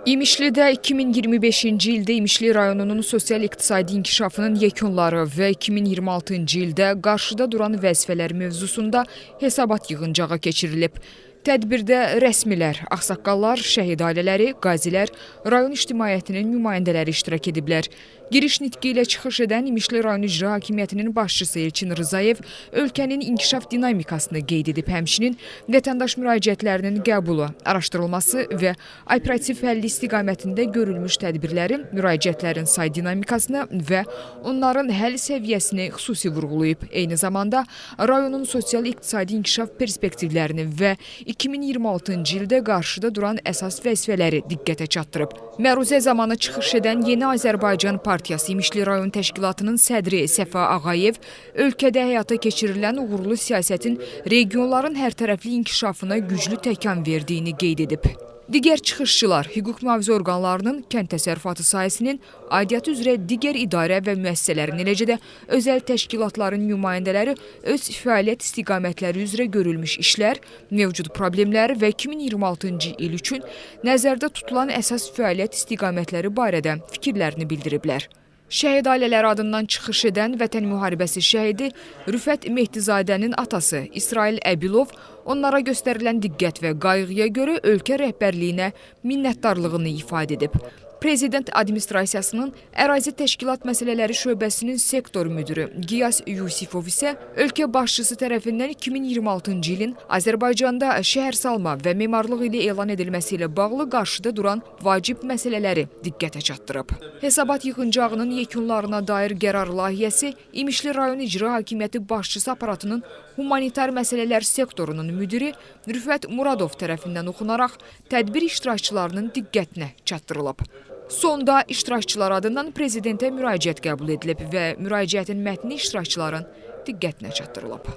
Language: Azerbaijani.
İmişlidə 2025-ci ildə İmişli rayonunun sosial-iqtisadi inkişafının yekunları və 2026-cı ildə qarşıda duran vəzifələr mövzusunda hesabat yığıncağı keçirilib. Tədbirdə rəsmilər, ağsaqqallar, şəhid ailələri, qazilər, rayon ictimaiyyətinin nümayəndələri iştirak ediblər. Giriş nitqi ilə çıxış edən İmişli rayon icra hakimiyyətinin başçısı Elçin Rızayev ölkənin inkişaf dinamikasını qeyd edib, həmçinin vətəndaş müraciətlərinin qəbulu, araşdırılması və operativ həlli istiqamətində görülmüş tədbirlərin, müraciətlərin say dinamikasını və onların həll səviyyəsini xüsusi vurğulayıb. Eyni zamanda rayonun sosial-iqtisadi inkişaf perspektivlərini və 2026-cı ildə qarşıda duran əsas vəzifələri diqqətə çatdırıb. Məruzə zamanı çıxış edən Yeni Azərbaycan Partiyası İmişli rayon təşkilatının sədri Səfa Ağayev ölkədə həyata keçirilən uğurlu siyasətin regionların hərtərəfli inkişafına güclü təkan verdiyini qeyd edib. Digər çıxışçılar hüquq mühafizə orqanlarının, kənd təsərrüfatı sahəsinin, aidiyyatı üzrə digər idarə və müəssisələrin, eləcə də özəl təşkilatların nümayəndələri öz fəaliyyət istiqamətləri üzrə görülmüş işlər, mövcud problemlər və 2026-cı il üçün nəzərdə tutulan əsas fəaliyyət istiqamətləri barədə fikirlərini bildiriblər. Şəhid ailələri adından çıxış edən Vətən müharibəsi şəhidi Rüfət Mehdizadənin atası İsrail Əbilov onlara göstərilən diqqət və qayğıya görə ölkə rəhbərliyinə minnətdarlığını ifadə edib. Prezident Administrasiyasının Ərazi Təşkilat Məsələləri Şöbəsinin sektor müdürü Qiyas Yusifov isə ölkə başçısı tərəfindən 2026-cı ilin Azərbaycanda şəhərsalma və memarlıq ili elan edilməsi ilə bağlı qarşıda duran vacib məsələləri diqqətə çatdırıb. Hesabat yığıncağının yekunlarına dair qərar layihəsi İmişli rayon icra hakimiyyəti başçısı aparatının humanitar məsələlər sektorunun müdiri Rüfət Muradov tərəfindən oxunaraq tədbir iştirakçılarının diqqətinə çatdırılıb. Sonda iştirakçılar adından prezidentə müraciət qəbul edilib və müraciətin mətni iştirakçıların diqqətinə çatdırılıb.